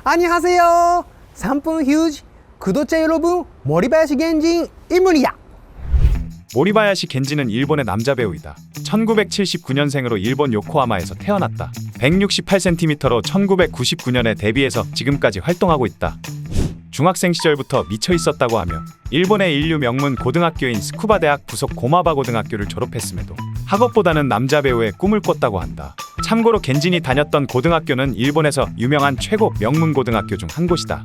안녕하세요. 3분 휴지 구독자 여러분, 모리바야시 겐진입니다. 모리바야시 겐지는 일본의 남자 배우이다. 1979년생으로 일본 요코하마에서 태어났다. 168cm로 1999년에 데뷔해서 지금까지 활동하고 있다. 중학생 시절부터 미쳐 있었다고 하며 일본의 인류 명문 고등학교인 스쿠바 대학 부속 고마바 고등학교를 졸업했음에도 학업보다는 남자 배우의 꿈을 꿨다고 한다. 참고로 겐진이 다녔던 고등학교는 일본에서 유명한 최고 명문 고등학교 중 한 곳이다.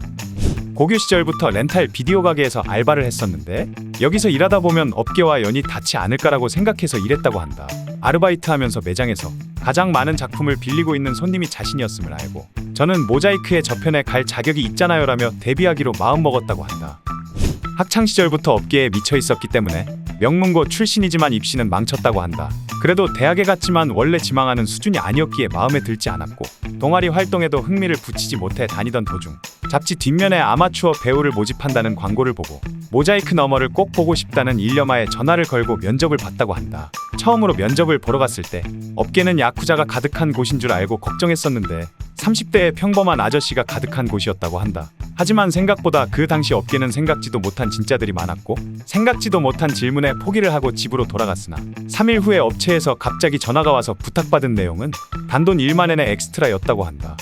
고교 시절부터 렌탈 비디오 가게에서 알바를 했었는데 여기서 일하다 보면 업계와 연이 닿지 않을까라고 생각해서 일했다고 한다. 아르바이트하면서 매장에서 가장 많은 작품을 빌리고 있는 손님이 자신이었음을 알고 저는 모자이크의 저편에 갈 자격이 있잖아요 라며 데뷔하기로 마음먹었다고 한다. 학창시절부터 업계에 미쳐 있었기 때문에 명문고 출신이지만 입시는 망쳤다고 한다. 그래도 대학에 갔지만 원래 지망하는 수준이 아니었기에 마음에 들지 않았고 동아리 활동에도 흥미를 붙이지 못해 다니던 도중 잡지 뒷면에 아마추어 배우를 모집한다는 광고를 보고 모자이크 너머를 꼭 보고 싶다는 일념하에 전화를 걸고 면접을 봤다고 한다. 처음으로 면접을 보러 갔을 때 업계는 야쿠자가 가득한 곳인 줄 알고 걱정했었는데 30대의 평범한 아저씨가 가득한 곳이었다고 한다. 하지만 생각보다 그 당시 업계는 생각지도 못한 진짜들이 많았고 생각지도 못한 질문에 포기를 하고 집으로 돌아갔으나 3일 후에 업체에서 갑자기 전화가 와서 부탁받은 내용은 단돈 1만엔의 엑스트라였다고 한다.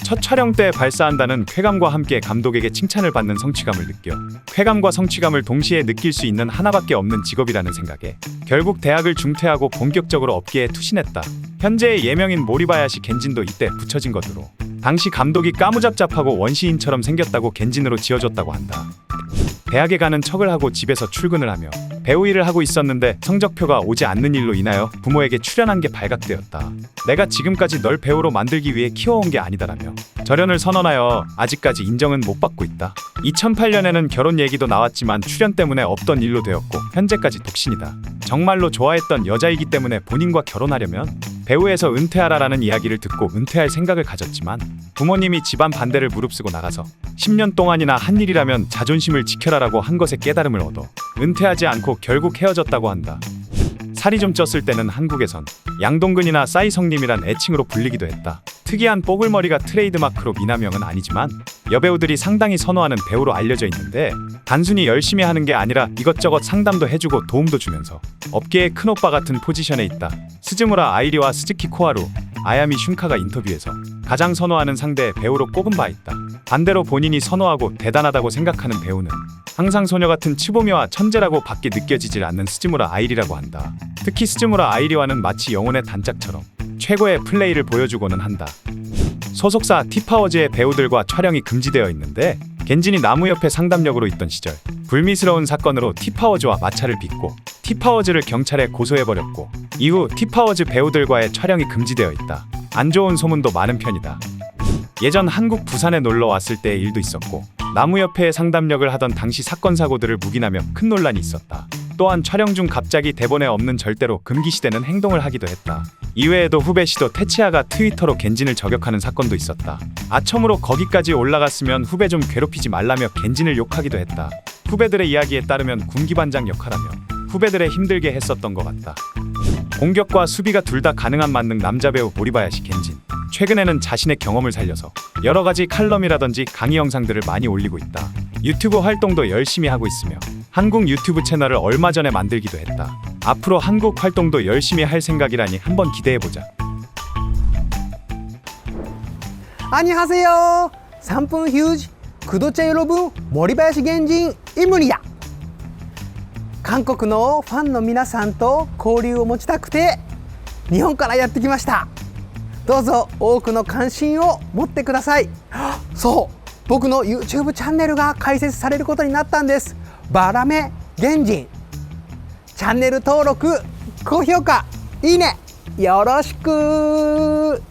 첫 촬영 때 발사한다는 쾌감과 함께 감독에게 칭찬을 받는 성취감을 느껴 쾌감과 성취감을 동시에 느낄 수 있는 하나밖에 없는 직업이라는 생각에 결국 대학을 중퇴하고 본격적으로 업계에 투신했다. 현재의 예명인 모리바야시 겐진도 이때 붙여진 것으로 당시 감독이 까무잡잡하고 원시인처럼 생겼다고 겐진으로 지어줬다고 한다. 대학에 가는 척을 하고 집에서 출근을 하며 배우 일을 하고 있었는데 성적표가 오지 않는 일로 인하여 부모에게 출연한 게 발각되었다. 내가 지금까지 널 배우로 만들기 위해 키워온 게 아니다라며 절연을 선언하여 아직까지 인정은 못 받고 있다. 2008년에는 결혼 얘기도 나왔지만 출연 때문에 없던 일로 되었고 현재까지 독신이다. 정말로 좋아했던 여자이기 때문에 본인과 결혼하려면 배우에서 은퇴하라라는 이야기를 듣고 은퇴할 생각을 가졌지만 부모님이 집안 반대를 무릅쓰고 나가서 10년 동안이나 한 일이라면 자존심을 지켜라라고 한 것에 깨달음을 얻어 은퇴하지 않고 결국 헤어졌다고 한다. 살이 좀 쪘을 때는 한국에선 양동근이나 싸이성님이란 애칭으로 불리기도 했다. 특이한 뽀글머리가 트레이드마크로 미남형은 아니지만 여배우들이 상당히 선호하는 배우로 알려져 있는데 단순히 열심히 하는 게 아니라 이것저것 상담도 해주고 도움도 주면서 업계의 큰오빠 같은 포지션에 있다. 스즈무라 아이리와 스즈키 코하루, 아야미 슌카가 인터뷰에서 가장 선호하는 상대 배우로 꼽은 바 있다. 반대로 본인이 선호하고 대단하다고 생각하는 배우는 항상 소녀 같은 츠보미와 천재라고 밖에 느껴지질 않는 스즈무라 아이리라고 한다. 특히 스즈무라 아이리와는 마치 영혼의 단짝처럼 최고의 플레이를 보여주고는 한다. 소속사 티파워즈의 배우들과 촬영이 금지되어 있는데 겐진이 나무 옆에 상담역으로 있던 시절 불미스러운 사건으로 티파워즈와 마찰을 빚고 티파워즈를 경찰에 고소해버렸고 이후 티파워즈 배우들과의 촬영이 금지되어 있다. 안 좋은 소문도 많은 편이다. 예전 한국 부산에 놀러 왔을 때의 일도 있었고 나무 옆에 상담역을 하던 당시 사건 사고들을 묵인하며 큰 논란이 있었다. 또한 촬영 중 갑자기 대본에 없는 절대로 금기시되는 행동을 하기도 했다. 이외에도 후배 시도 테치야가 트위터로 겐진을 저격하는 사건도 있었다. 아첨으로 거기까지 올라갔으면 후배 좀 괴롭히지 말라며 겐진을 욕하기도 했다. 후배들의 이야기에 따르면 군기반장 역할하며 후배들의 힘들게 했었던 것 같다. 공격과 수비가 둘 다 가능한 만능 남자 배우 모리바야시 겐진. 최근에는 자신의 경험을 살려서 여러 가지 칼럼이라든지 강의 영상들을 많이 올리고 있다. 유튜브 활동도 열심히 하고 있으며 한국 유튜브 채널을 얼마 전에 만들기도 했다. 앞으로 한국 활동도 열심히 할 생각이라니 한번 기대해보자. 안녕하세요. 3분 휴지 구독자 여러분, 모리바야시 겐진입니다. 韓国のファンの皆さんと交流を持ちたくて日本からやってきました。どうぞ多くの関心を持ってください。そう、僕の YouTube チャンネルが開設されることになったんです。バラメ原人。チャンネル登録、高評価、いいね、よろしく。